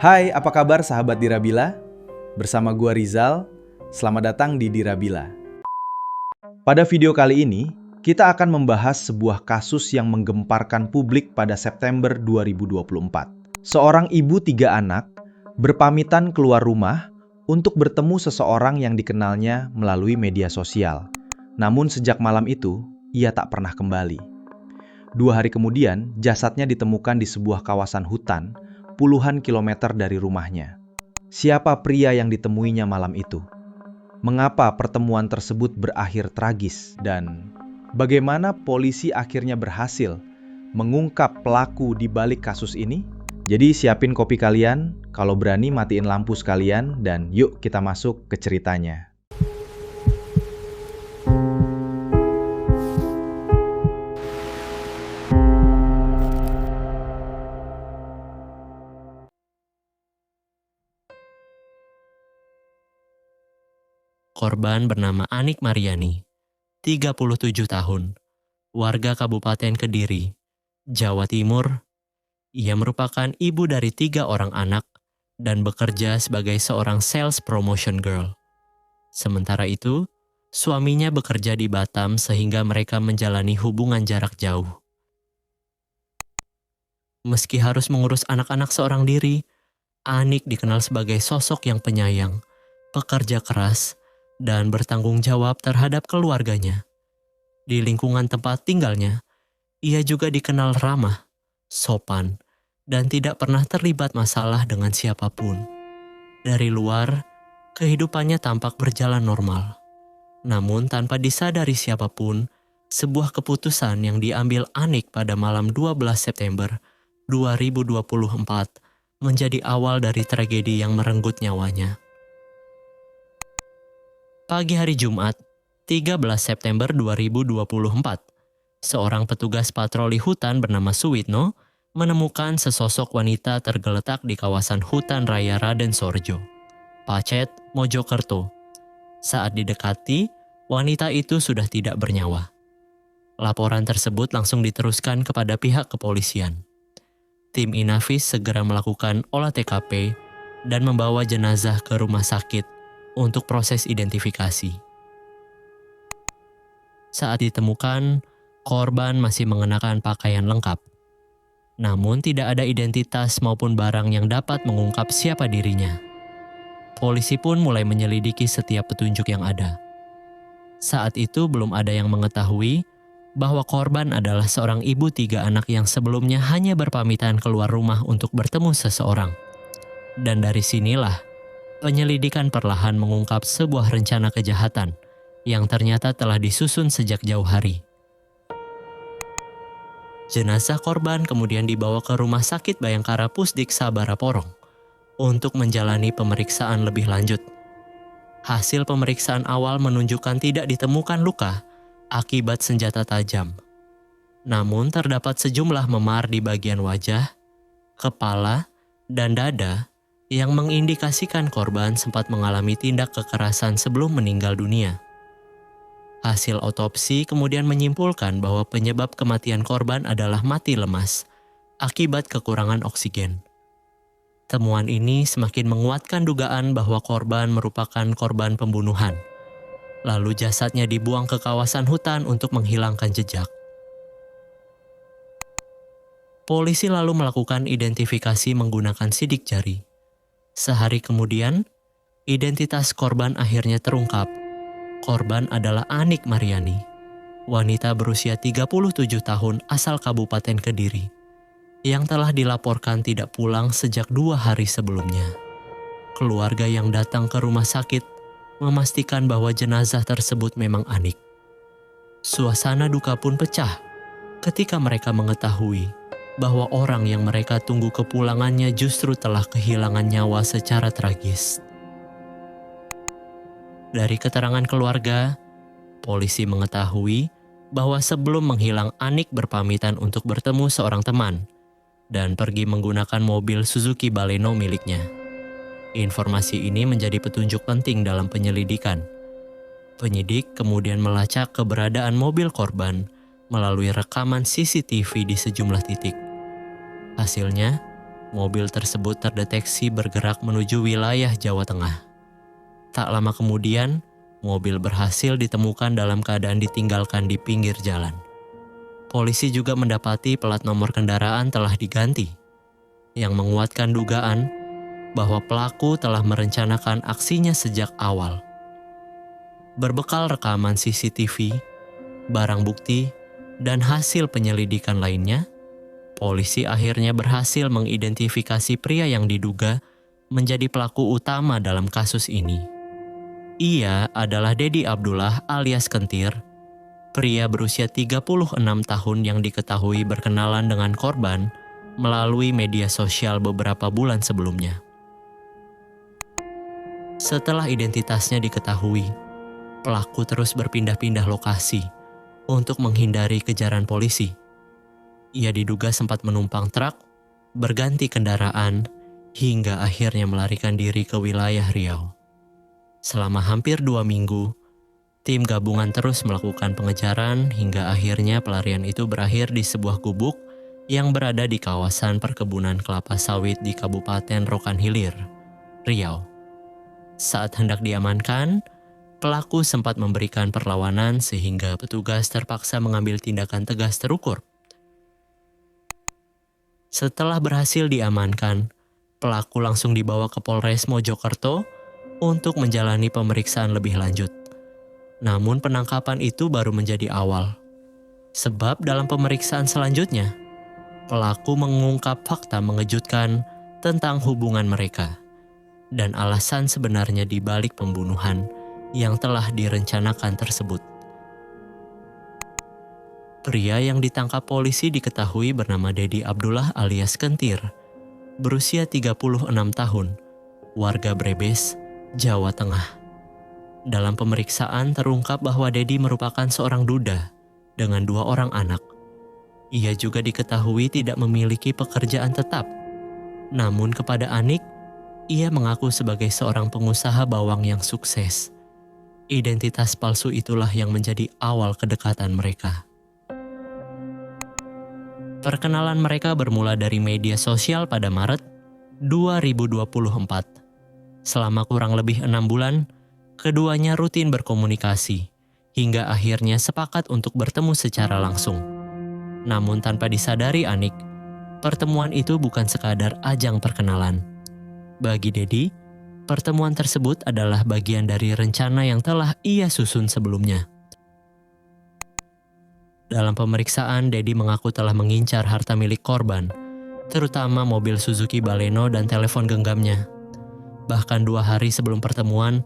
Hai, apa kabar sahabat Dirabila? Bersama gua Rizal, selamat datang di Dirabila. Pada video kali ini, kita akan membahas sebuah kasus yang menggemparkan publik pada September 2024. Seorang ibu 3 anak berpamitan keluar rumah untuk bertemu seseorang yang dikenalnya melalui media sosial. Namun sejak malam itu, ia tak pernah kembali. 2 hari kemudian, jasadnya ditemukan di sebuah kawasan hutan puluhan kilometer dari rumahnya. Siapa pria yang ditemuinya malam itu? Mengapa pertemuan tersebut berakhir tragis? Dan bagaimana polisi akhirnya berhasil mengungkap pelaku di balik kasus ini? Jadi siapin kopi kalian, kalau berani matiin lampu sekalian, dan yuk kita masuk ke ceritanya. Korban bernama Anik Mariani, 37 tahun, warga Kabupaten Kediri, Jawa Timur. Ia merupakan ibu dari 3 orang anak dan bekerja sebagai seorang sales promotion girl. Sementara itu, suaminya bekerja di Batam sehingga mereka menjalani hubungan jarak jauh. Meski harus mengurus anak-anak seorang diri, Anik dikenal sebagai sosok yang penyayang, pekerja keras, dan bertanggung jawab terhadap keluarganya. Di lingkungan tempat tinggalnya, ia juga dikenal ramah, sopan, dan tidak pernah terlibat masalah dengan siapapun. Dari luar, kehidupannya tampak berjalan normal. Namun tanpa disadari siapapun, sebuah keputusan yang diambil Anik pada malam 12 September 2024 menjadi awal dari tragedi yang merenggut nyawanya. Pagi hari Jumat, 13 September 2024, seorang petugas patroli hutan bernama Suwitno menemukan sesosok wanita tergeletak di kawasan hutan raya Raden Sorjo, Pacet, Mojokerto. Saat didekati, wanita itu sudah tidak bernyawa. Laporan tersebut langsung diteruskan kepada pihak kepolisian. Tim Inafis segera melakukan olah TKP dan membawa jenazah ke rumah sakit untuk proses identifikasi. Saat ditemukan, korban masih mengenakan pakaian lengkap. Namun tidak ada identitas maupun barang yang dapat mengungkap siapa dirinya. Polisi pun mulai menyelidiki setiap petunjuk yang ada. Saat itu belum ada yang mengetahui bahwa korban adalah seorang ibu 3 anak yang sebelumnya hanya berpamitan keluar rumah untuk bertemu seseorang. Dan dari sinilah penyelidikan perlahan mengungkap sebuah rencana kejahatan yang ternyata telah disusun sejak jauh hari. Jenazah korban kemudian dibawa ke Rumah Sakit Bayangkara Pusdik Sabara Porong untuk menjalani pemeriksaan lebih lanjut. Hasil pemeriksaan awal menunjukkan tidak ditemukan luka akibat senjata tajam. Namun terdapat sejumlah memar di bagian wajah, kepala, dan dada yang mengindikasikan korban sempat mengalami tindak kekerasan sebelum meninggal dunia. Hasil otopsi kemudian menyimpulkan bahwa penyebab kematian korban adalah mati lemas akibat kekurangan oksigen. Temuan ini semakin menguatkan dugaan bahwa korban merupakan korban pembunuhan. Lalu jasadnya dibuang ke kawasan hutan untuk menghilangkan jejak. Polisi lalu melakukan identifikasi menggunakan sidik jari. Sehari kemudian, identitas korban akhirnya terungkap. Korban adalah Anik Mariani, wanita berusia 37 tahun asal Kabupaten Kediri, yang telah dilaporkan tidak pulang sejak 2 hari sebelumnya. Keluarga yang datang ke rumah sakit memastikan bahwa jenazah tersebut memang Anik. Suasana duka pun pecah ketika mereka mengetahui bahwa orang yang mereka tunggu kepulangannya justru telah kehilangan nyawa secara tragis. Dari keterangan keluarga, polisi mengetahui bahwa sebelum menghilang Anik berpamitan untuk bertemu seorang teman dan pergi menggunakan mobil Suzuki Baleno miliknya. Informasi ini menjadi petunjuk penting dalam penyelidikan. Penyidik kemudian melacak keberadaan mobil korban melalui rekaman CCTV di sejumlah titik. Hasilnya, mobil tersebut terdeteksi bergerak menuju wilayah Jawa Tengah. Tak lama kemudian, mobil berhasil ditemukan dalam keadaan ditinggalkan di pinggir jalan. Polisi juga mendapati plat nomor kendaraan telah diganti, yang menguatkan dugaan bahwa pelaku telah merencanakan aksinya sejak awal. Berbekal rekaman CCTV, barang bukti, dan hasil penyelidikan lainnya, polisi akhirnya berhasil mengidentifikasi pria yang diduga menjadi pelaku utama dalam kasus ini. Ia adalah Dedi Abdullah alias Kentir, pria berusia 36 tahun yang diketahui berkenalan dengan korban melalui media sosial beberapa bulan sebelumnya. Setelah identitasnya diketahui, pelaku terus berpindah-pindah lokasi untuk menghindari kejaran polisi. Ia diduga sempat menumpang truk, berganti kendaraan, hingga akhirnya melarikan diri ke wilayah Riau. Selama hampir 2 minggu, tim gabungan terus melakukan pengejaran hingga akhirnya pelarian itu berakhir di sebuah gubuk yang berada di kawasan perkebunan kelapa sawit di Kabupaten Rokan Hilir, Riau. Saat hendak diamankan, pelaku sempat memberikan perlawanan sehingga petugas terpaksa mengambil tindakan tegas terukur. Setelah berhasil diamankan, pelaku langsung dibawa ke Polres Mojokerto untuk menjalani pemeriksaan lebih lanjut. Namun penangkapan itu baru menjadi awal. Sebab dalam pemeriksaan selanjutnya, pelaku mengungkap fakta mengejutkan tentang hubungan mereka dan alasan sebenarnya di balik pembunuhan yang telah direncanakan tersebut. Pria yang ditangkap polisi diketahui bernama Dedi Abdullah alias Kentir, berusia 36 tahun, warga Brebes, Jawa Tengah. Dalam pemeriksaan terungkap bahwa Dedi merupakan seorang duda dengan 2 orang anak. Ia juga diketahui tidak memiliki pekerjaan tetap. Namun kepada Anik, ia mengaku sebagai seorang pengusaha bawang yang sukses. Identitas palsu itulah yang menjadi awal kedekatan mereka. Perkenalan mereka bermula dari media sosial pada Maret 2024. Selama kurang lebih 6 bulan, keduanya rutin berkomunikasi, hingga akhirnya sepakat untuk bertemu secara langsung. Namun tanpa disadari Anik, pertemuan itu bukan sekadar ajang perkenalan. Bagi Dedi, pertemuan tersebut adalah bagian dari rencana yang telah ia susun sebelumnya. Dalam pemeriksaan, Dedi mengaku telah mengincar harta milik korban, terutama mobil Suzuki Baleno dan telepon genggamnya. Bahkan 2 hari sebelum pertemuan,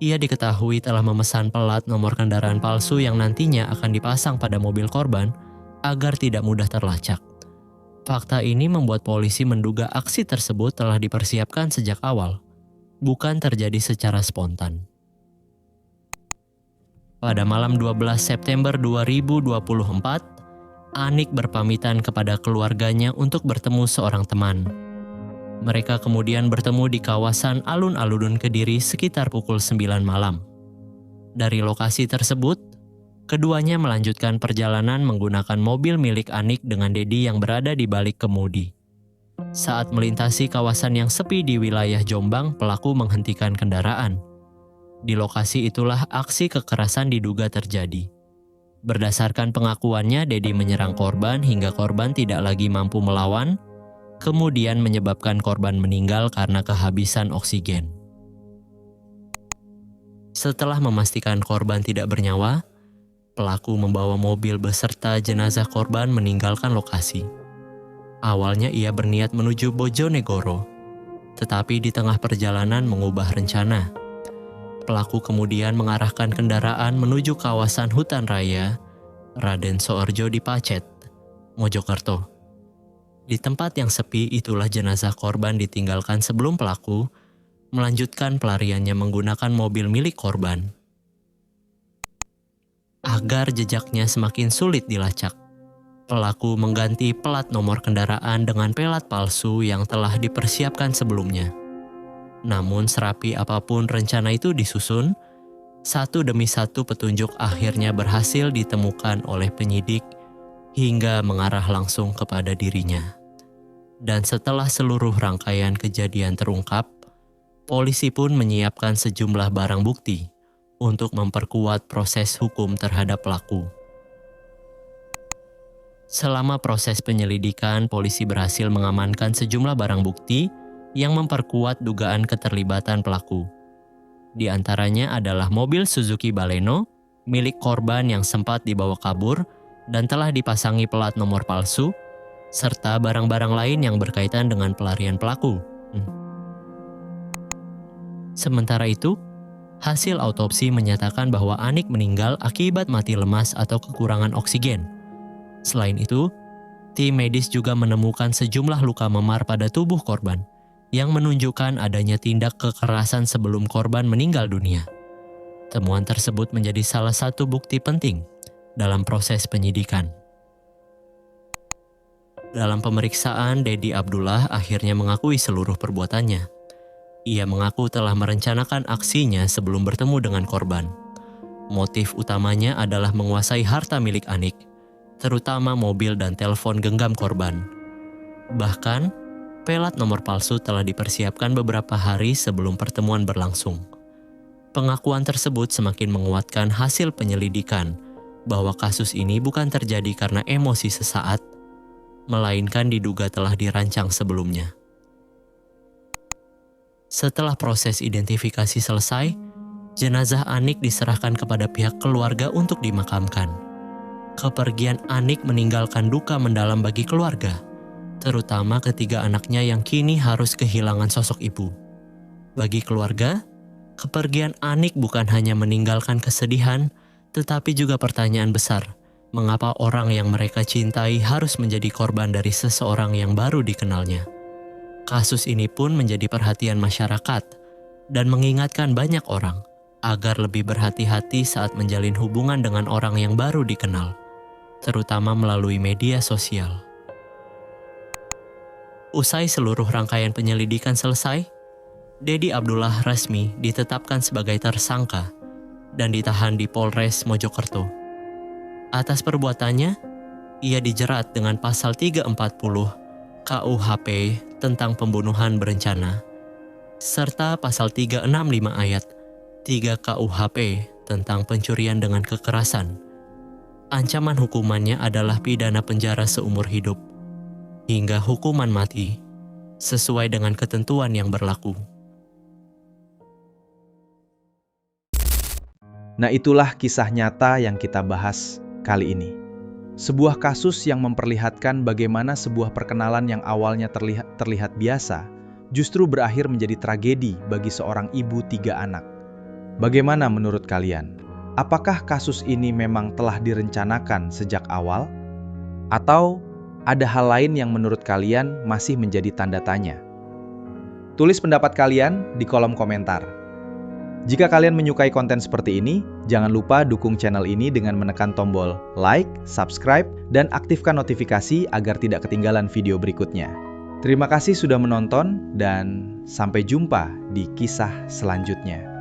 ia diketahui telah memesan pelat nomor kendaraan palsu yang nantinya akan dipasang pada mobil korban agar tidak mudah terlacak. Fakta ini membuat polisi menduga aksi tersebut telah dipersiapkan sejak awal, bukan terjadi secara spontan. Pada malam 12 September 2024, Anik berpamitan kepada keluarganya untuk bertemu seorang teman. Mereka kemudian bertemu di kawasan Alun-Alun Kediri sekitar pukul 9 malam. Dari lokasi tersebut, keduanya melanjutkan perjalanan menggunakan mobil milik Anik dengan Dedi yang berada di balik kemudi. Saat melintasi kawasan yang sepi di wilayah Jombang, pelaku menghentikan kendaraan. Di lokasi itulah aksi kekerasan diduga terjadi. Berdasarkan pengakuannya, Dedi menyerang korban hingga korban tidak lagi mampu melawan, kemudian menyebabkan korban meninggal karena kehabisan oksigen. Setelah memastikan korban tidak bernyawa, pelaku membawa mobil beserta jenazah korban meninggalkan lokasi. Awalnya ia berniat menuju Bojonegoro, tetapi di tengah perjalanan mengubah rencana. Pelaku kemudian mengarahkan kendaraan menuju kawasan hutan raya Raden Soerjo di Pacet, Mojokerto. Di tempat yang sepi itulah jenazah korban ditinggalkan sebelum pelaku melanjutkan pelariannya menggunakan mobil milik korban. Agar jejaknya semakin sulit dilacak, pelaku mengganti plat nomor kendaraan dengan pelat palsu yang telah dipersiapkan sebelumnya. Namun serapi apapun rencana itu disusun, satu demi satu petunjuk akhirnya berhasil ditemukan oleh penyidik hingga mengarah langsung kepada dirinya. Dan setelah seluruh rangkaian kejadian terungkap, polisi pun menyiapkan sejumlah barang bukti untuk memperkuat proses hukum terhadap pelaku. Selama proses penyelidikan, polisi berhasil mengamankan sejumlah barang bukti yang memperkuat dugaan keterlibatan pelaku. Di antaranya adalah mobil Suzuki Baleno milik korban yang sempat dibawa kabur dan telah dipasangi plat nomor palsu, serta barang-barang lain yang berkaitan dengan pelarian pelaku. Sementara itu, hasil autopsi menyatakan bahwa Anik meninggal akibat mati lemas atau kekurangan oksigen. Selain itu, tim medis juga menemukan sejumlah luka memar pada tubuh korban yang menunjukkan adanya tindak kekerasan sebelum korban meninggal dunia. Temuan tersebut menjadi salah satu bukti penting dalam proses penyidikan. Dalam pemeriksaan, Dedi Abdullah akhirnya mengakui seluruh perbuatannya. Ia mengaku telah merencanakan aksinya sebelum bertemu dengan korban. Motif utamanya adalah menguasai harta milik Anik, terutama mobil dan telepon genggam korban. Bahkan, pelat nomor palsu telah dipersiapkan beberapa hari sebelum pertemuan berlangsung. Pengakuan tersebut semakin menguatkan hasil penyelidikan bahwa kasus ini bukan terjadi karena emosi sesaat, melainkan diduga telah dirancang sebelumnya. Setelah proses identifikasi selesai, jenazah Anik diserahkan kepada pihak keluarga untuk dimakamkan. Kepergian Anik meninggalkan duka mendalam bagi keluarga, terutama ketiga anaknya yang kini harus kehilangan sosok ibu. Bagi keluarga, kepergian Anik bukan hanya meninggalkan kesedihan, tetapi juga pertanyaan besar. Mengapa orang yang mereka cintai harus menjadi korban dari seseorang yang baru dikenalnya? Kasus ini pun menjadi perhatian masyarakat dan mengingatkan banyak orang agar lebih berhati-hati saat menjalin hubungan dengan orang yang baru dikenal, terutama melalui media sosial. Usai seluruh rangkaian penyelidikan selesai, Dedi Abdullah resmi ditetapkan sebagai tersangka dan ditahan di Polres Mojokerto. Atas perbuatannya, ia dijerat dengan pasal 340 KUHP tentang pembunuhan berencana, serta pasal 365 ayat 3 KUHP tentang pencurian dengan kekerasan. Ancaman hukumannya adalah pidana penjara seumur hidup, hingga hukuman mati, sesuai dengan ketentuan yang berlaku. Nah, itulah kisah nyata yang kita bahas kali ini. Sebuah kasus yang memperlihatkan bagaimana sebuah perkenalan yang awalnya terlihat biasa, justru berakhir menjadi tragedi bagi seorang ibu 3 anak. Bagaimana menurut kalian? Apakah kasus ini memang telah direncanakan sejak awal? Atau ada hal lain yang menurut kalian masih menjadi tanda tanya? Tulis pendapat kalian di kolom komentar. Jika kalian menyukai konten seperti ini, jangan lupa dukung channel ini dengan menekan tombol like, subscribe, dan aktifkan notifikasi agar tidak ketinggalan video berikutnya. Terima kasih sudah menonton dan sampai jumpa di kisah selanjutnya.